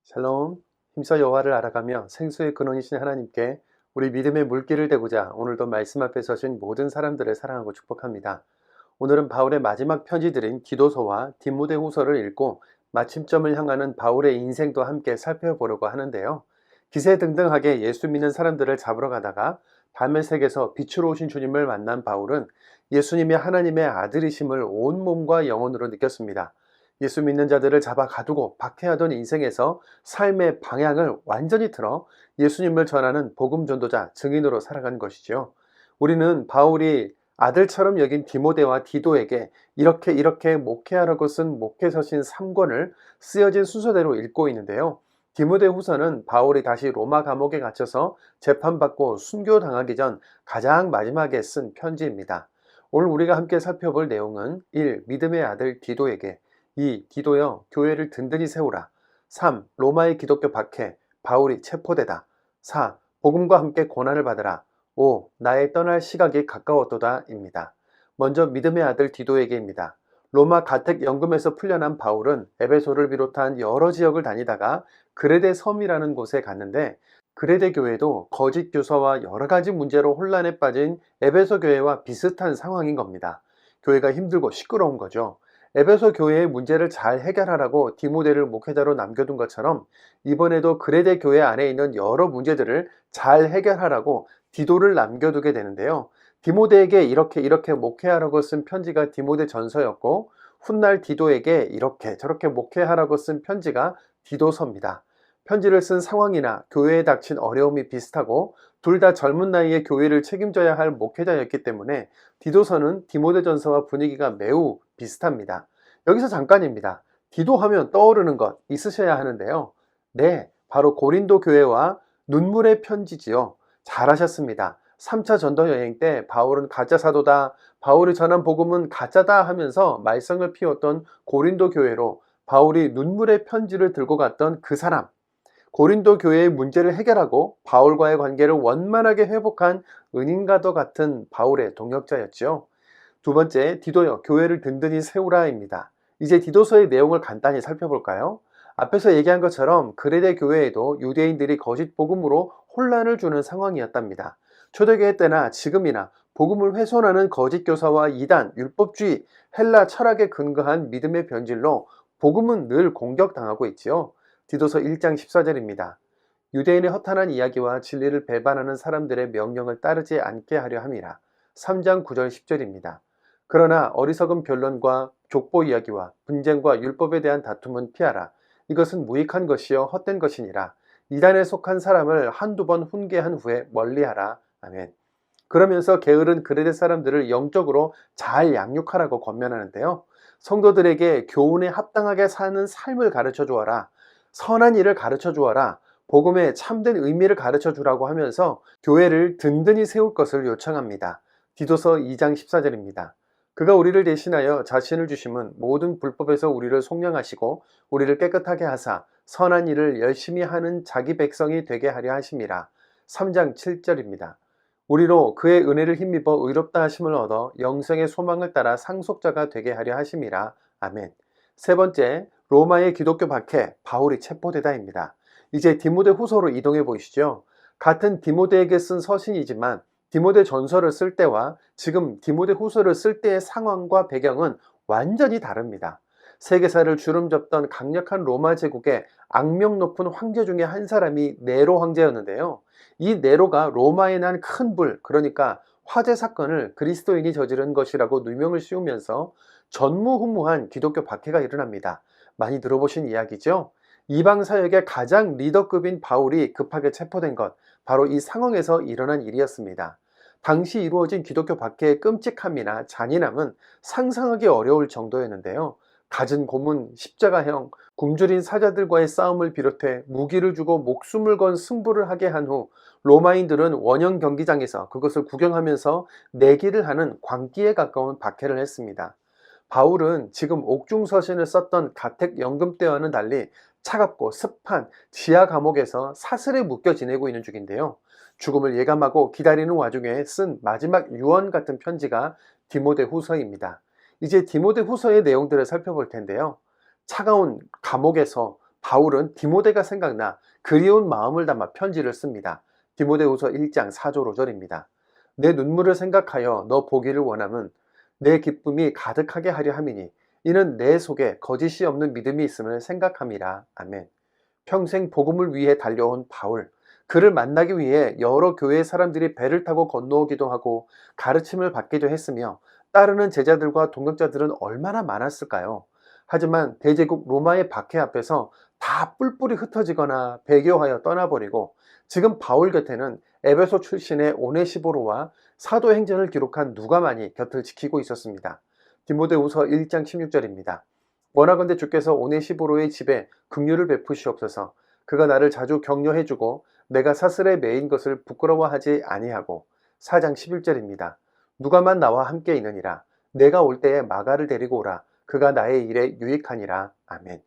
샬롬, 힘써 여호와를 알아가며 생수의 근원이신 하나님께 우리 믿음의 물길을 대고자 오늘도 말씀 앞에 서신 모든 사람들을 사랑하고 축복합니다. 오늘은 바울의 마지막 편지들인 디도서와 디모데후서를 읽고 마침점을 향하는 바울의 인생도 함께 살펴보려고 하는데요. 기세등등하게 예수 믿는 사람들을 잡으러 가다가 다메섹에서 빛으로 오신 주님을 만난 바울은 예수님이 하나님의 아들이심을 온 몸과 영혼으로 느꼈습니다. 예수 믿는 자들을 잡아 가두고 박해하던 인생에서 삶의 방향을 완전히 틀어 예수님을 전하는 복음 전도자, 증인으로 살아간 것이죠. 우리는 바울이 아들처럼 여긴 디모데와 디도에게 이렇게 목회하라고 쓴 목회서신 3권을 쓰여진 순서대로 읽고 있는데요. 디모데 후서는 바울이 다시 로마 감옥에 갇혀서 재판받고 순교당하기 전 가장 마지막에 쓴 편지입니다. 오늘 우리가 함께 살펴볼 내용은 1. 믿음의 아들 디도에게, 2. 디도여 교회를 든든히 세우라. 3. 로마의 기독교 박해, 바울이 체포되다. 4. 복음과 함께 고난을 받으라. 5. 나의 떠날 시각이 가까웠도다 입니다. 먼저 믿음의 아들 디도에게입니다. 로마 가택 연금에서 풀려난 바울은 에베소를 비롯한 여러 지역을 다니다가 그레데 섬이라는 곳에 갔는데, 그레데 교회도 거짓 교사와 여러 가지 문제로 혼란에 빠진 에베소 교회와 비슷한 상황인 겁니다. 교회가 힘들고 시끄러운 거죠. 에베소 교회의 문제를 잘 해결하라고 디모데를 목회자로 남겨둔 것처럼 이번에도 그레데 교회 안에 있는 여러 문제들을 잘 해결하라고 디도를 남겨두게 되는데요. 디모데에게 이렇게 목회하라고 쓴 편지가 디모데 전서였고, 훗날 디도에게 이렇게 저렇게 목회하라고 쓴 편지가 디도서입니다. 편지를 쓴 상황이나 교회에 닥친 어려움이 비슷하고 둘 다 젊은 나이에 교회를 책임져야 할 목회자였기 때문에 디도서는 디모데 전서와 분위기가 매우 비슷합니다. 여기서 잠깐입니다. 디도하면 떠오르는 것 있으셔야 하는데요. 네, 바로 고린도 교회와 눈물의 편지지요. 잘하셨습니다. 3차 전도 여행 때 바울은 가짜 사도다, 바울이 전한 복음은 가짜다 하면서 말썽을 피웠던 고린도 교회로 바울이 눈물의 편지를 들고 갔던 그 사람, 고린도 교회의 문제를 해결하고 바울과의 관계를 원만하게 회복한 은인과도 같은 바울의 동역자였죠. 두 번째, 디도여 교회를 든든히 세우라입니다. 이제 디도서의 내용을 간단히 살펴볼까요? 앞에서 얘기한 것처럼 그레데 교회에도 유대인들이 거짓 복음으로 혼란을 주는 상황이었답니다. 초대교회 때나 지금이나 복음을 훼손하는 거짓 교사와 이단, 율법주의, 헬라 철학에 근거한 믿음의 변질로 복음은 늘 공격당하고 있지요. 디도서 1장 14절입니다. 유대인의 허탄한 이야기와 진리를 배반하는 사람들의 명령을 따르지 않게 하려 함이라. 3장 9절 10절입니다. 그러나 어리석은 변론과 족보 이야기와 분쟁과 율법에 대한 다툼은 피하라. 이것은 무익한 것이요 헛된 것이니라. 이단에 속한 사람을 한두 번 훈계한 후에 멀리하라. 아멘. 그러면서 게으른 그레데 사람들을 영적으로 잘 양육하라고 권면하는데요. 성도들에게 교훈에 합당하게 사는 삶을 가르쳐 주어라. 선한 일을 가르쳐 주어라. 복음의 참된 의미를 가르쳐 주라고 하면서 교회를 든든히 세울 것을 요청합니다. 디도서 2장 14절입니다. 그가 우리를 대신하여 자신을 주심은 모든 불법에서 우리를 속량하시고 우리를 깨끗하게 하사 선한 일을 열심히 하는 자기 백성이 되게 하려 하심이라. 3장 7절입니다. 우리로 그의 은혜를 힘입어 의롭다 하심을 얻어 영생의 소망을 따라 상속자가 되게 하려 하심이라. 아멘. 세 번째, 로마의 기독교 박해, 바울이 체포되다입니다. 이제 디모데 후서로 이동해 보시죠. 같은 디모데에게 쓴 서신이지만 디모데 전서를 쓸 때와 지금 디모데 후서를 쓸 때의 상황과 배경은 완전히 다릅니다. 세계사를 주름잡던 강력한 로마 제국의 악명 높은 황제 중에 한 사람이 네로 황제였는데요. 이 네로가 로마에 난 큰 불, 그러니까 화재 사건을 그리스도인이 저지른 것이라고 누명을 씌우면서 전무후무한 기독교 박해가 일어납니다. 많이 들어보신 이야기죠? 이방 사역의 가장 리더급인 바울이 급하게 체포된 것, 바로 이 상황에서 일어난 일이었습니다. 당시 이루어진 기독교 박해의 끔찍함이나 잔인함은 상상하기 어려울 정도였는데요. 갖은 고문, 십자가형, 굶주린 사자들과의 싸움을 비롯해 무기를 주고 목숨을 건 승부를 하게 한 후 로마인들은 원형 경기장에서 그것을 구경하면서 내기를 하는 광기에 가까운 박해를 했습니다. 바울은 지금 옥중서신을 썼던 가택 연금 때와는 달리 차갑고 습한 지하 감옥에서 사슬에 묶여 지내고 있는 중인데요. 죽음을 예감하고 기다리는 와중에 쓴 마지막 유언 같은 편지가 디모데 후서입니다. 이제 디모데 후서의 내용들을 살펴볼 텐데요. 차가운 감옥에서 바울은 디모데가 생각나 그리운 마음을 담아 편지를 씁니다. 디모데후서 1장 4절 5절입니다. 내 눈물을 생각하여 너 보기를 원함은 내 기쁨이 가득하게 하려 함이니 이는 내 속에 거짓이 없는 믿음이 있음을 생각함이라. 아멘. 평생 복음을 위해 달려온 바울, 그를 만나기 위해 여러 교회의 사람들이 배를 타고 건너오기도 하고 가르침을 받기도 했으며 따르는 제자들과 동역자들은 얼마나 많았을까요? 하지만 대제국 로마의 박해 앞에서 다 뿔뿔이 흩어지거나 배교하여 떠나버리고 지금 바울 곁에는 에베소 출신의 오네시보로와 사도행전을 기록한 누가만이 곁을 지키고 있었습니다. 디모데후서 1장 16절입니다. 원하건대 주께서 오네시보로의 집에 긍휼을 베푸시옵소서. 그가 나를 자주 격려해주고 내가 사슬에 매인 것을 부끄러워하지 아니하고. 4장 11절입니다. 누가만 나와 함께 있느니라. 내가 올 때에 마가를 데리고 오라. 그가 나의 일에 유익하니라. 아멘.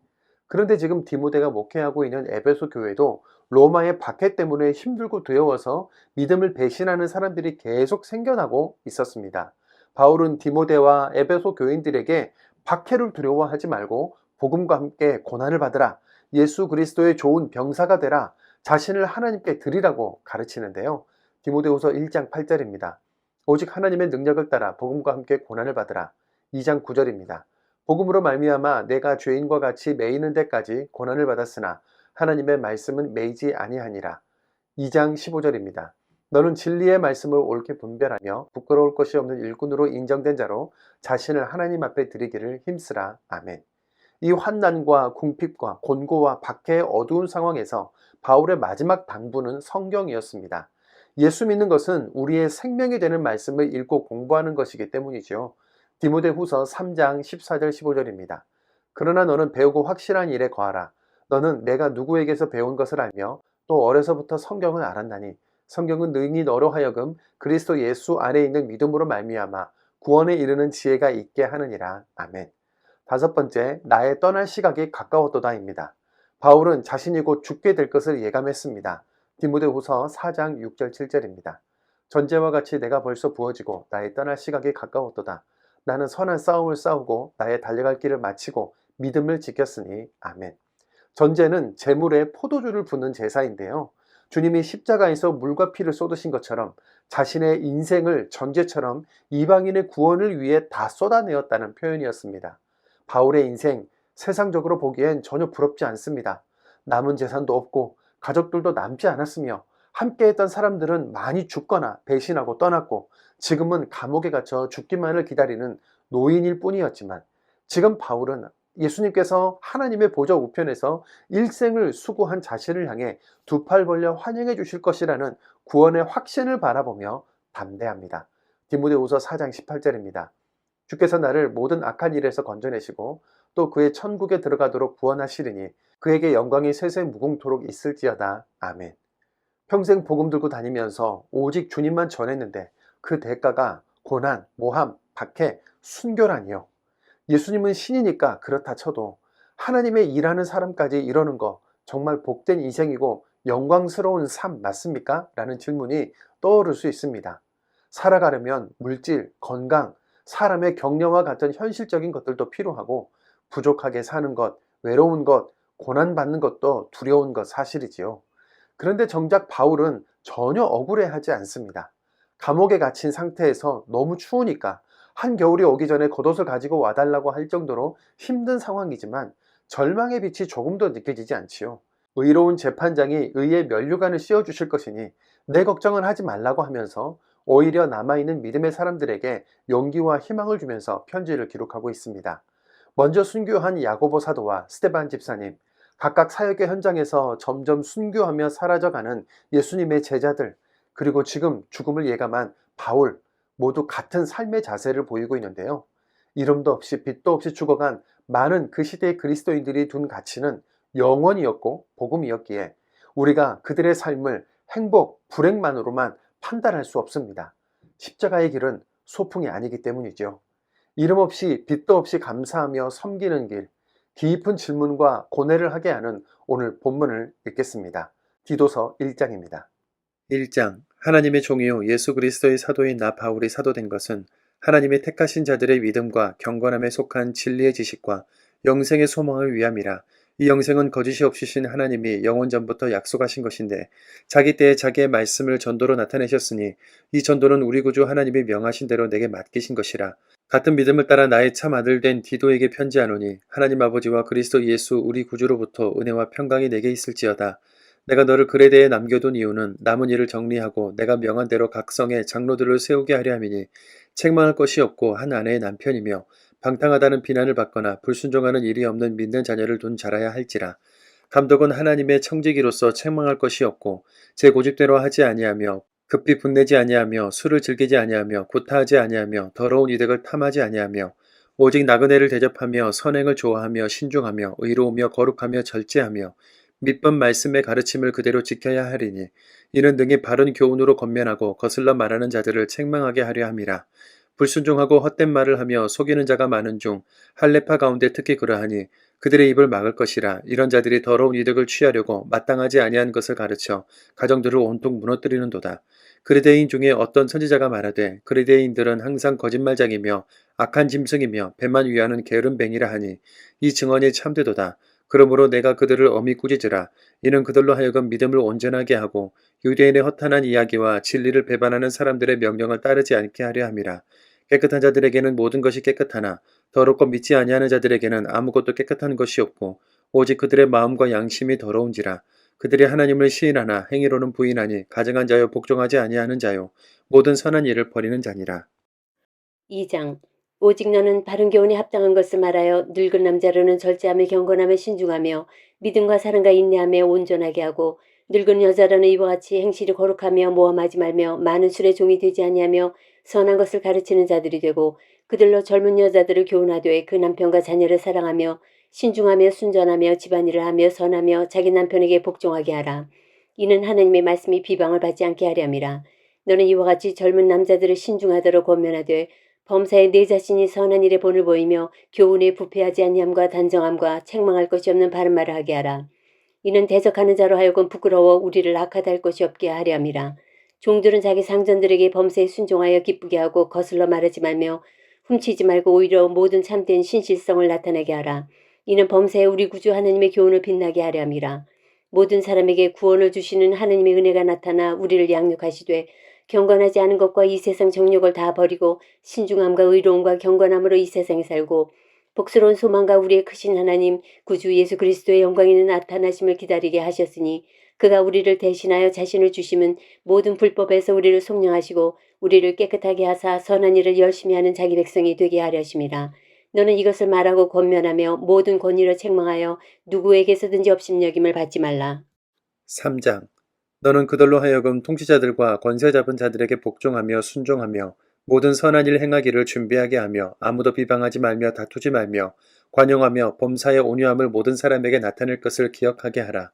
그런데 지금 디모데가 목회하고 있는 에베소 교회도 로마의 박해 때문에 힘들고 두려워서 믿음을 배신하는 사람들이 계속 생겨나고 있었습니다. 바울은 디모데와 에베소 교인들에게 박해를 두려워하지 말고 복음과 함께 고난을 받으라. 예수 그리스도의 좋은 병사가 되라. 자신을 하나님께 드리라고 가르치는데요. 디모데후서 1장 8절입니다. 오직 하나님의 능력을 따라 복음과 함께 고난을 받으라. 2장 9절입니다. 복음으로 말미암아 내가 죄인과 같이 매이는 데까지 고난을 받았으나 하나님의 말씀은 매이지 아니하니라. 2장 15절입니다. 너는 진리의 말씀을 옳게 분별하며 부끄러울 것이 없는 일꾼으로 인정된 자로 자신을 하나님 앞에 드리기를 힘쓰라. 아멘. 이 환난과 궁핍과 곤고와 박해의 어두운 상황에서 바울의 마지막 당부는 성경이었습니다. 예수 믿는 것은 우리의 생명이 되는 말씀을 읽고 공부하는 것이기 때문이죠. 디모데후서 3장 14절 15절입니다. 그러나 너는 배우고 확실한 일에 거하라. 너는 내가 누구에게서 배운 것을 알며 또 어려서부터 성경을 알았나니 성경은 능히 너로 하여금 그리스도 예수 안에 있는 믿음으로 말미암아 구원에 이르는 지혜가 있게 하느니라. 아멘. 다섯 번째, 나의 떠날 시각이 가까웠도다입니다. 바울은 자신이 곧 죽게 될 것을 예감했습니다. 디모데후서 4장 6절 7절입니다. 전제와 같이 내가 벌써 부어지고 나의 떠날 시각이 가까웠도다. 나는 선한 싸움을 싸우고 나의 달려갈 길을 마치고 믿음을 지켰으니. 아멘. 전제는 제물에 포도주를 붓는 제사인데요. 주님이 십자가에서 물과 피를 쏟으신 것처럼 자신의 인생을 전제처럼 이방인의 구원을 위해 다 쏟아내었다는 표현이었습니다. 바울의 인생, 세상적으로 보기엔 전혀 부럽지 않습니다. 남은 재산도 없고 가족들도 남지 않았으며 함께했던 사람들은 많이 죽거나 배신하고 떠났고 지금은 감옥에 갇혀 죽기만을 기다리는 노인일 뿐이었지만 지금 바울은 예수님께서 하나님의 보좌 우편에서 일생을 수고한 자신을 향해 두 팔 벌려 환영해 주실 것이라는 구원의 확신을 바라보며 담대합니다. 디모데후서 4장 18절입니다. 주께서 나를 모든 악한 일에서 건져내시고 또 그의 천국에 들어가도록 구원하시리니 그에게 영광이 세세 무궁토록 있을지어다. 아멘. 평생 복음 들고 다니면서 오직 주님만 전했는데 그 대가가 고난, 모함, 박해, 순교라니요. 예수님은 신이니까 그렇다 쳐도 하나님의 일하는 사람까지 이러는 거 정말 복된 인생이고 영광스러운 삶 맞습니까? 라는 질문이 떠오를 수 있습니다. 살아가려면 물질, 건강, 사람의 격려와 같은 현실적인 것들도 필요하고 부족하게 사는 것, 외로운 것, 고난받는 것도 두려운 것 사실이지요. 그런데 정작 바울은 전혀 억울해하지 않습니다. 감옥에 갇힌 상태에서 너무 추우니까 한겨울이 오기 전에 겉옷을 가지고 와달라고 할 정도로 힘든 상황이지만 절망의 빛이 조금도 느껴지지 않지요. 의로운 재판장이 의의 면류관을 씌워주실 것이니 내 걱정은 하지 말라고 하면서 오히려 남아있는 믿음의 사람들에게 용기와 희망을 주면서 편지를 기록하고 있습니다. 먼저 순교한 야고보 사도와 스데반 집사님, 각각 사역의 현장에서 점점 순교하며 사라져가는 예수님의 제자들, 그리고 지금 죽음을 예감한 바울, 모두 같은 삶의 자세를 보이고 있는데요. 이름도 없이 빛도 없이 죽어간 많은 그 시대의 그리스도인들이 둔 가치는 영원이었고 복음이었기에 우리가 그들의 삶을 행복, 불행만으로만 판단할 수 없습니다. 십자가의 길은 소풍이 아니기 때문이죠. 이름 없이 빛도 없이 감사하며 섬기는 길, 깊은 질문과 고뇌를 하게 하는 오늘 본문을 읽겠습니다. 디도서 1장입니다. 1장. 하나님의 종이요 예수 그리스도의 사도인 나 바울이 사도된 것은 하나님의 택하신 자들의 믿음과 경건함에 속한 진리의 지식과 영생의 소망을 위함이라. 이 영생은 거짓이 없으신 하나님이 영원 전부터 약속하신 것인데 자기 때에 자기의 말씀을 전도로 나타내셨으니 이 전도는 우리 구주 하나님이 명하신 대로 내게 맡기신 것이라. 같은 믿음을 따라 나의 참 아들 된 디도에게 편지하노니 하나님 아버지와 그리스도 예수 우리 구주로부터 은혜와 평강이 내게 있을지어다. 내가 너를 그레데에 대해 남겨둔 이유는 남은 일을 정리하고 내가 명한 대로 각 성에 장로들을 세우게 하려 함이니 책망할 것이 없고 한 아내의 남편이며 방탕하다는 비난을 받거나 불순종하는 일이 없는 믿는 자녀를 둔 자라야 할지라. 감독은 하나님의 청지기로서 책망할 것이 없고 제 고집대로 하지 아니하며 급히 분내지 아니하며 술을 즐기지 아니하며 구타하지 아니하며 더러운 이득을 탐하지 아니하며 오직 나그네를 대접하며 선행을 좋아하며 신중하며 의로우며 거룩하며 절제하며 밑번 말씀의 가르침을 그대로 지켜야 하리니 이는 능히 바른 교훈으로 권면하고 거슬러 말하는 자들을 책망하게 하려 함이라. 불순종하고 헛된 말을 하며 속이는 자가 많은 중 할례파 가운데 특히 그러하니 그들의 입을 막을 것이라. 이런 자들이 더러운 이득을 취하려고 마땅하지 아니한 것을 가르쳐 가정들을 온통 무너뜨리는도다. 그리대인 중에 어떤 선지자가 말하되 그리대인들은 항상 거짓말장이며 악한 짐승이며 배만 위하는 게으름뱅이라 하니 이 증언이 참되도다. 그러므로 내가 그들을 엄히 꾸짖으라. 이는 그들로 하여금 믿음을 온전하게 하고 유대인의 허탄한 이야기와 진리를 배반하는 사람들의 명령을 따르지 않게 하려 함이라. 깨끗한 자들에게는 모든 것이 깨끗하나 더럽고 믿지 아니하는 자들에게는 아무것도 깨끗한 것이 없고 오직 그들의 마음과 양심이 더러운지라. 그들이 하나님을 시인하나 행위로는 부인하니 가증한 자요 복종하지 아니하는 자요 모든 선한 일을 버리는 자니라. 2장. 오직 너는 바른 교훈에 합당한 것을 말하여 늙은 남자로는 절제하며 경건하며 신중하며 믿음과 사랑과 인내하며 온전하게 하고 늙은 여자로는 이와 같이 행실이 거룩하며 모함하지 말며 많은 술의 종이 되지 아니하며 선한 것을 가르치는 자들이 되고 그들로 젊은 여자들을 교훈하되 그 남편과 자녀를 사랑하며 신중하며 순전하며 집안일을 하며 선하며 자기 남편에게 복종하게 하라. 이는 하나님의 말씀이 비방을 받지 않게 하려 함이라. 너는 이와 같이 젊은 남자들을 신중하도록 권면하되 범사에 내 자신이 선한 일에 본을 보이며 교훈에 부패하지 아니함과 단정함과 책망할 것이 없는 바른 말을 하게 하라. 이는 대적하는 자로 하여금 부끄러워 우리를 악하다 할 것이 없게 하려 함이라. 종들은 자기 상전들에게 범사에 순종하여 기쁘게 하고 거슬러 말하지 말며 훔치지 말고 오히려 모든 참된 신실성을 나타내게 하라. 이는 범사에 우리 구주 하나님의 교훈을 빛나게 하려 함이라. 모든 사람에게 구원을 주시는 하나님의 은혜가 나타나 우리를 양육하시되 경건하지 않은 것과 이 세상 정욕을 다 버리고 신중함과 의로움과 경건함으로 이 세상에 살고 복스러운 소망과 우리의 크신 하나님 구주 예수 그리스도의 영광이 있는 나타나심을 기다리게 하셨으니 그가 우리를 대신하여 자신을 주심은 모든 불법에서 우리를 속량하시고 우리를 깨끗하게 하사 선한 일을 열심히 하는 자기 백성이 되게 하려심이라. 너는 이것을 말하고 권면하며 모든 권위로 책망하여 누구에게서든지 업신여김을 받지 말라. 3장. 너는 그들로 하여금 통치자들과 권세 잡은 자들에게 복종하며 순종하며 모든 선한 일 행하기를 준비하게 하며 아무도 비방하지 말며 다투지 말며 관용하며 범사의 온유함을 모든 사람에게 나타낼 것을 기억하게 하라.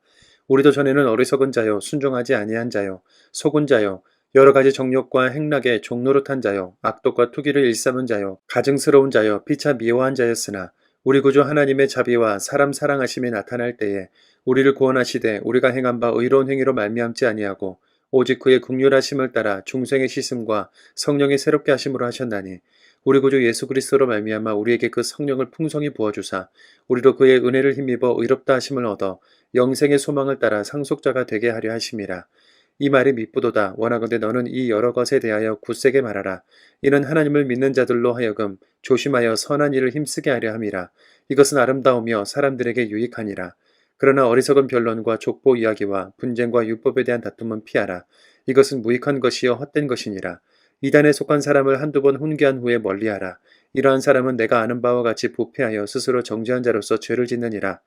우리도 전에는 어리석은 자요 순종하지 아니한 자요 속은 자요 여러 가지 정욕과 행락에 종노릇한 자요 악독과 투기를 일삼은 자요 가증스러운 자요 피차 미워한 자였으나 우리 구주 하나님의 자비와 사람 사랑하심이 나타날 때에 우리를 구원하시되 우리가 행한 바 의로운 행위로 말미암지 아니하고 오직 그의 긍휼하심을 따라 중생의 씻음과 성령의 새롭게 하심으로 하셨나니 우리 구주 예수 그리스도로 말미암아 우리에게 그 성령을 풍성히 부어주사 우리로 그의 은혜를 힘입어 의롭다 하심을 얻어 영생의 소망을 따라 상속자가 되게 하려 하심이라. 이 말이 미쁘도다. 원하건대 너는 이 여러 것에 대하여 굳세게 말하라. 이는 하나님을 믿는 자들로 하여금 조심하여 선한 일을 힘쓰게 하려 함이라. 이것은 아름다우며 사람들에게 유익하니라. 그러나 어리석은 변론과 족보 이야기와 분쟁과 율법에 대한 다툼은 피하라. 이것은 무익한 것이요 헛된 것이니라. 이단에 속한 사람을 한두 번 훈계한 후에 멀리하라. 이러한 사람은 내가 아는 바와 같이 부패하여 스스로 정죄한 자로서 죄를 짓느니라.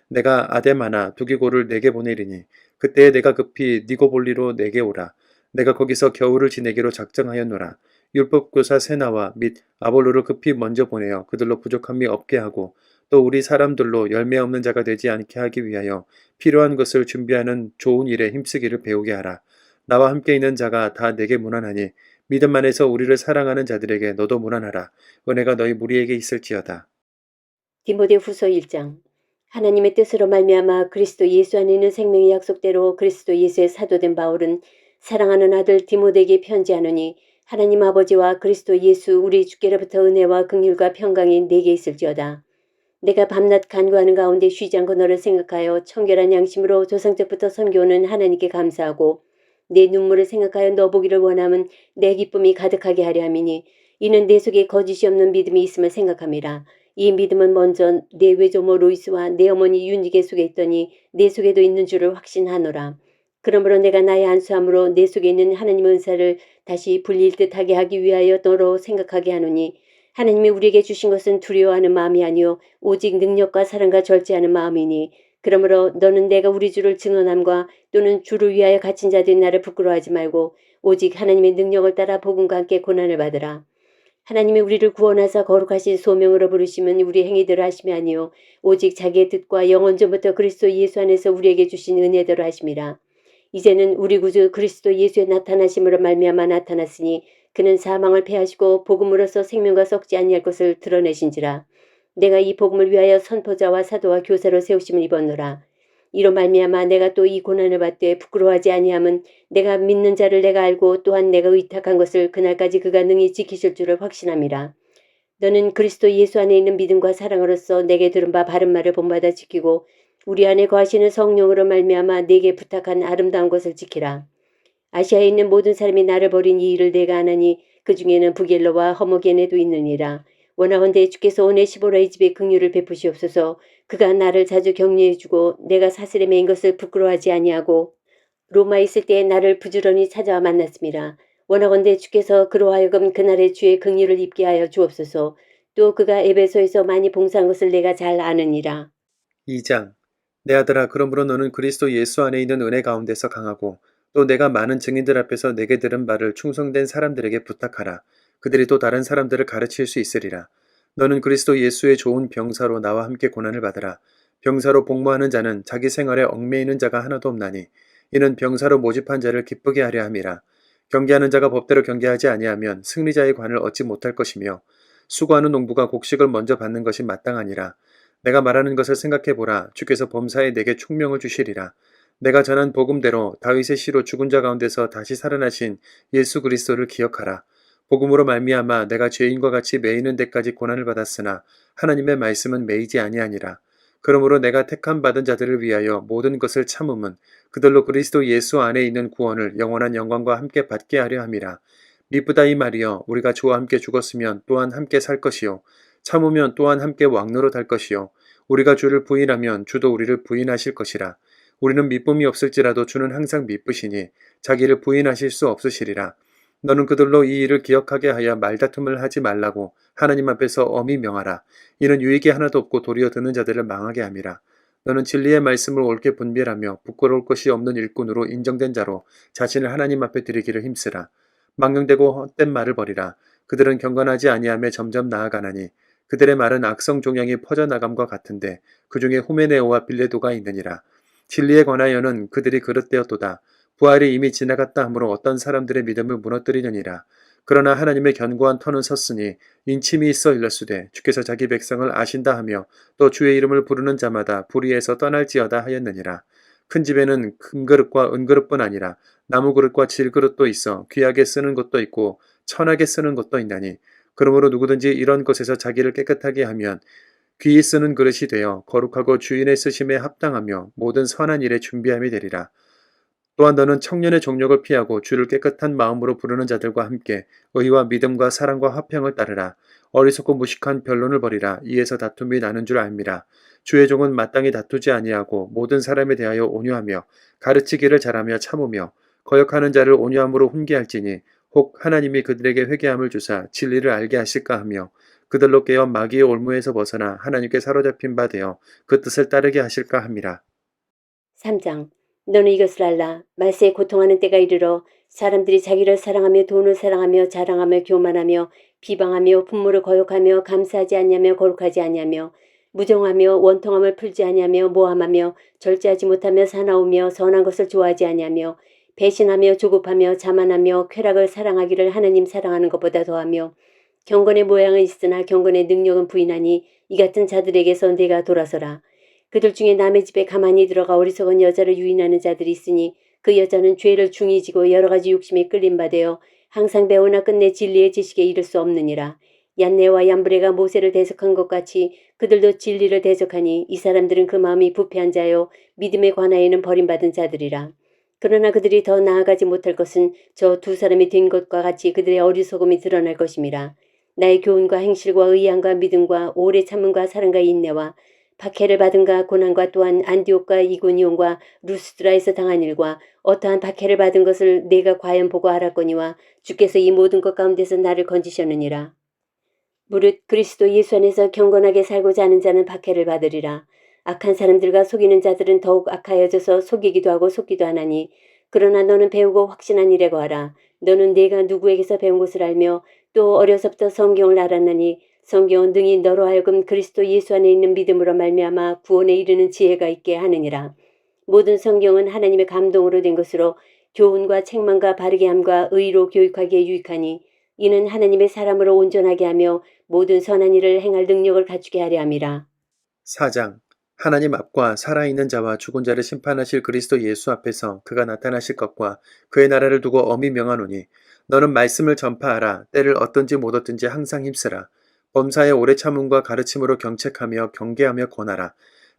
내가 아데마나 두기고를 내게 보내리니 그때에 내가 급히 니고볼리로 내게 오라. 내가 거기서 겨울을 지내기로 작정하였노라. 율법교사 세나와 및 아볼로를 급히 먼저 보내어 그들로 부족함이 없게 하고 또 우리 사람들로 열매 없는 자가 되지 않게 하기 위하여 필요한 것을 준비하는 좋은 일에 힘쓰기를 배우게 하라. 나와 함께 있는 자가 다 내게 무난하니 믿음 안에서 우리를 사랑하는 자들에게 너도 무난하라. 은혜가 너희 무리에게 있을지어다. 디모데후서 1장. 하나님의 뜻으로 말미암아 그리스도 예수 안에 있는 생명의 약속대로 그리스도 예수의 사도된 바울은 사랑하는 아들 디모데에게 편지하노니 하나님 아버지와 그리스도 예수 우리 주께로부터 은혜와 긍휼과 평강이 내게 있을지어다. 내가 밤낮 간구하는 가운데 쉬지 않고 너를 생각하여 청결한 양심으로 조상적부터 섬겨오는 하나님께 감사하고 내 눈물을 생각하여 너 보기를 원함은 내 기쁨이 가득하게 하려 함이니 이는 내 속에 거짓이 없는 믿음이 있음을 생각함이라. 이 믿음은 먼저 내 외조모 로이스와 내 어머니 윤지게 속에 있더니 내 속에도 있는 줄을 확신하노라. 그러므로 내가 나의 안수함으로 내 속에 있는 하나님의 은사를 다시 불릴 듯하게 하기 위하여 너로 생각하게 하노니 하나님이 우리에게 주신 것은 두려워하는 마음이 아니요 오직 능력과 사랑과 절제하는 마음이니 그러므로 너는 내가 우리 주를 증언함과 또는 주를 위하여 갇힌 자들이 나를 부끄러워하지 말고 오직 하나님의 능력을 따라 복음과 함께 고난을 받으라. 하나님이 우리를 구원하사 거룩하신 소명으로 부르시면 우리 행위대로 하심이 아니요 오직 자기의 뜻과 영원 전부터 그리스도 예수 안에서 우리에게 주신 은혜대로 하심이라. 이제는 우리 구주 그리스도 예수의 나타나심으로 말미암아 나타났으니 그는 사망을 패하시고 복음으로써 생명과 썩지 아니할 것을 드러내신지라. 내가 이 복음을 위하여 선포자와 사도와 교사로 세우심을 입었노라. 이로 말미암아 내가 또 이 고난을 받되 부끄러워하지 아니함은 내가 믿는 자를 내가 알고 또한 내가 의탁한 것을 그날까지 그가 능히 지키실 줄을 확신함이라. 너는 그리스도 예수 안에 있는 믿음과 사랑으로서 내게 들은 바 바른 말을 본받아 지키고 우리 안에 거하시는 성령으로 말미암아 내게 부탁한 아름다운 것을 지키라. 아시아에 있는 모든 사람이 나를 버린 이 일을 내가 아나니 그 중에는 부겔로와 허모게네도 있느니라. 원하건대 주께서 오네시보라의 집에 긍휼을 베푸시옵소서. 그가 나를 자주 격려해주고 내가 사슬에 매인 것을 부끄러워하지 아니하고 로마에 있을 때에 나를 부지런히 찾아와 만났습니다. 원하건대 주께서 그로 하여금 그날의 주의 긍휼을 입게 하여 주옵소서. 또 그가 에베소에서 많이 봉사한 것을 내가 잘 아느니라. 2장. 내 아들아, 그러므로 너는 그리스도 예수 안에 있는 은혜 가운데서 강하고 또 내가 많은 증인들 앞에서 내게 들은 말을 충성된 사람들에게 부탁하라. 그들이 또 다른 사람들을 가르칠 수 있으리라. 너는 그리스도 예수의 좋은 병사로 나와 함께 고난을 받으라. 병사로 복무하는 자는 자기 생활에 얽매이는 자가 하나도 없나니 이는 병사로 모집한 자를 기쁘게 하려 함이라. 경계하는 자가 법대로 경계하지 아니하면 승리자의 관을 얻지 못할 것이며 수고하는 농부가 곡식을 먼저 받는 것이 마땅하니라. 내가 말하는 것을 생각해 보라. 주께서 범사에 내게 총명을 주시리라. 내가 전한 복음대로 다윗의 씨로 죽은 자 가운데서 다시 살아나신 예수 그리스도를 기억하라. 복음으로 말미암아 내가 죄인과 같이 매이는 데까지 고난을 받았으나 하나님의 말씀은 매이지 아니하니라. 그러므로 내가 택함 받은 자들을 위하여 모든 것을 참음은 그들로 그리스도 예수 안에 있는 구원을 영원한 영광과 함께 받게 하려 함이라. 미쁘다 이 말이여, 우리가 주와 함께 죽었으면 또한 함께 살 것이요 참으면 또한 함께 왕노로 달 것이요 우리가 주를 부인하면 주도 우리를 부인하실 것이라. 우리는 미쁨이 없을지라도 주는 항상 미쁘시니 자기를 부인하실 수 없으시리라. 너는 그들로 이 일을 기억하게 하여 말다툼을 하지 말라고 하나님 앞에서 엄히 명하라. 이는 유익이 하나도 없고 도리어 듣는 자들을 망하게 함이라. 너는 진리의 말씀을 옳게 분별하며 부끄러울 것이 없는 일꾼으로 인정된 자로 자신을 하나님 앞에 드리기를 힘쓰라. 망령되고 헛된 말을 버리라. 그들은 경건하지 아니하며 점점 나아가나니 그들의 말은 악성 종양이 퍼져나감과 같은데 그 중에 후메네오와 빌레도가 있느니라. 진리에 관하여는 그들이 그릇되었도다. 부활이 이미 지나갔다 하므로 어떤 사람들의 믿음을 무너뜨리느니라. 그러나 하나님의 견고한 터는 섰으니 인침이 있어 일렀으되 주께서 자기 백성을 아신다 하며 또 주의 이름을 부르는 자마다 불의에서 떠날지어다 하였느니라. 큰 집에는 금그릇과 은그릇뿐 아니라 나무그릇과 질그릇도 있어 귀하게 쓰는 것도 있고 천하게 쓰는 것도 있나니 그러므로 누구든지 이런 것에서 자기를 깨끗하게 하면 귀히 쓰는 그릇이 되어 거룩하고 주인의 쓰심에 합당하며 모든 선한 일에 준비함이 되리라. 또한 너는 청년의 정욕을 피하고 주를 깨끗한 마음으로 부르는 자들과 함께 의와 믿음과 사랑과 화평을 따르라. 어리석고 무식한 변론을 버리라. 이에서 다툼이 나는 줄 알미라. 주의 종은 마땅히 다투지 아니하고 모든 사람에 대하여 온유하며 가르치기를 잘하며 참으며 거역하는 자를 온유함으로 훈계할지니 혹 하나님이 그들에게 회개함을 주사 진리를 알게 하실까 하며 그들로 깨어 마귀의 올무에서 벗어나 하나님께 사로잡힌 바 되어 그 뜻을 따르게 하실까 함이라. 3장. 너는 이것을 알라. 말세에 고통하는 때가 이르러 사람들이 자기를 사랑하며 돈을 사랑하며 자랑하며 교만하며 비방하며 분모를 거역하며 감사하지 아니하며 거룩하지 아니하며 무정하며 원통함을 풀지 아니하며 모함하며 절제하지 못하며 사나우며 선한 것을 좋아하지 아니하며 배신하며 조급하며 자만하며 쾌락을 사랑하기를 하나님 사랑하는 것보다 더하며 경건의 모양은 있으나 경건의 능력은 부인하니 이 같은 자들에게서 내가 돌아서라. 그들 중에 남의 집에 가만히 들어가 어리석은 여자를 유인하는 자들이 있으니 그 여자는 죄를 중히 지고 여러 가지 욕심에 끌림 받되어 항상 배우나 끝내 진리의 지식에 이를 수 없느니라. 얀네와 얀브레가 모세를 대적한 것 같이 그들도 진리를 대적하니 이 사람들은 그 마음이 부패한 자요 믿음에 관하여는 버림받은 자들이라. 그러나 그들이 더 나아가지 못할 것은 저 두 사람이 된 것과 같이 그들의 어리석음이 드러날 것임이라. 나의 교훈과 행실과 의향과 믿음과 오래 참음과 사랑과 인내와 박해를 받은가 고난과 또한 안디옥과 이고니온과 루스드라에서 당한 일과 어떠한 박해를 받은 것을 내가 과연 보고 알았거니와 주께서 이 모든 것 가운데서 나를 건지셨느니라. 무릇 그리스도 예수 안에서 경건하게 살고자 하는 자는 박해를 받으리라. 악한 사람들과 속이는 자들은 더욱 악하여져서 속이기도 하고 속기도 하나니 그러나 너는 배우고 확신한 일에 거하라. 너는 내가 누구에게서 배운 것을 알며 또 어려서부터 성경을 알았나니 성경은 능히 너로 하여금 그리스도 예수 안에 있는 믿음으로 말미암아 구원에 이르는 지혜가 있게 하느니라. 모든 성경은 하나님의 감동으로 된 것으로 교훈과 책망과 바르게 함과 의로 교육하기에 유익하니 이는 하나님의 사람으로 온전하게 하며 모든 선한 일을 행할 능력을 갖추게 하려 함이라. 4장 하나님 앞과 살아있는 자와 죽은 자를 심판하실 그리스도 예수 앞에서 그가 나타나실 것과 그의 나라를 두고 엄히 명하노니 너는 말씀을 전파하라. 때를 얻든지 못 얻든지 항상 힘쓰라. 범사의 오래 참음과 가르침으로 경책하며 경계하며 권하라.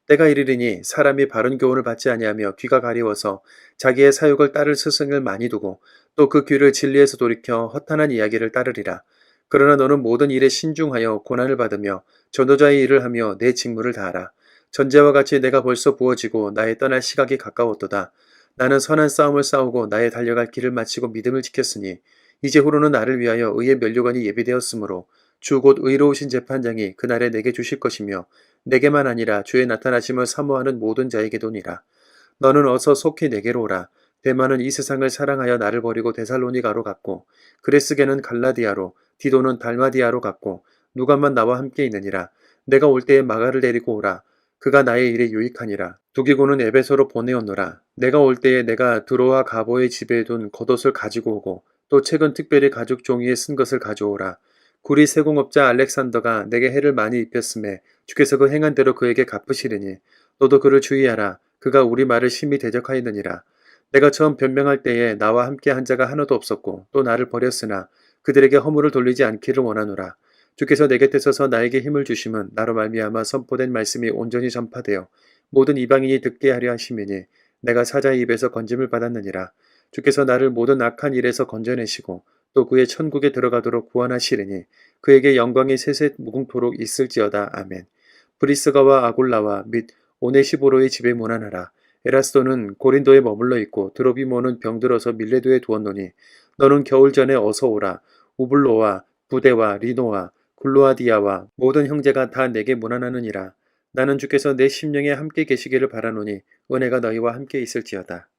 때가 이르리니 사람이 바른 교훈을 받지 아니하며 귀가 가리워서 자기의 사욕을 따를 스승을 많이 두고 또 그 귀를 진리에서 돌이켜 허탄한 이야기를 따르리라. 그러나 너는 모든 일에 신중하여 고난을 받으며 전도자의 일을 하며 내 직무를 다하라. 전제와 같이 내가 벌써 부어지고 나의 떠날 시각이 가까웠도다. 나는 선한 싸움을 싸우고 나의 달려갈 길을 마치고 믿음을 지켰으니 이제 후로는 나를 위하여 의의 면류관이 예비되었으므로 주 곧 의로우신 재판장이 그날에 내게 주실 것이며 내게만 아니라 주의 나타나심을 사모하는 모든 자에게도니라. 너는 어서 속히 내게로 오라. 데마는 이 세상을 사랑하여 나를 버리고 데살로니가로 갔고 그레스게는 갈라디아로 디도는 달마디아로 갔고 누가만 나와 함께 있느니라. 내가 올 때에 마가를 데리고 오라. 그가 나의 일에 유익하니라. 두기고는 에베소로 보내었노라. 내가 올 때에 내가 드로아 가보의 집에 둔 겉옷을 가지고 오고 또 최근 특별히 가죽 종이에 쓴 것을 가져오라. 구리 세공업자 알렉산더가 내게 해를 많이 입혔음에 주께서 그 행한 대로 그에게 갚으시리니 너도 그를 주의하라. 그가 우리 말을 심히 대적하였느니라. 내가 처음 변명할 때에 나와 함께 한 자가 하나도 없었고 또 나를 버렸으나 그들에게 허물을 돌리지 않기를 원하노라. 주께서 내 곁에 서서 나에게 힘을 주심은 나로 말미암아 선포된 말씀이 온전히 전파되어 모든 이방인이 듣게 하려 하심이니 내가 사자의 입에서 건짐을 받았느니라. 주께서 나를 모든 악한 일에서 건져내시고 또 그의 천국에 들어가도록 구원하시리니 그에게 영광이 세세 무궁토록 있을지어다. 아멘. 브리스가와 아골라와 및 오네시보로의 집에 문안하라. 에라스도는 고린도에 머물러 있고 드로비모는 병들어서 밀레도에 두었노니 너는 겨울 전에 어서 오라. 우블로와 부데와 리노와 글로아디아와 모든 형제가 다 내게 문안하느니라. 나는 주께서 내 심령에 함께 계시기를 바라노니 은혜가 너희와 함께 있을지어다.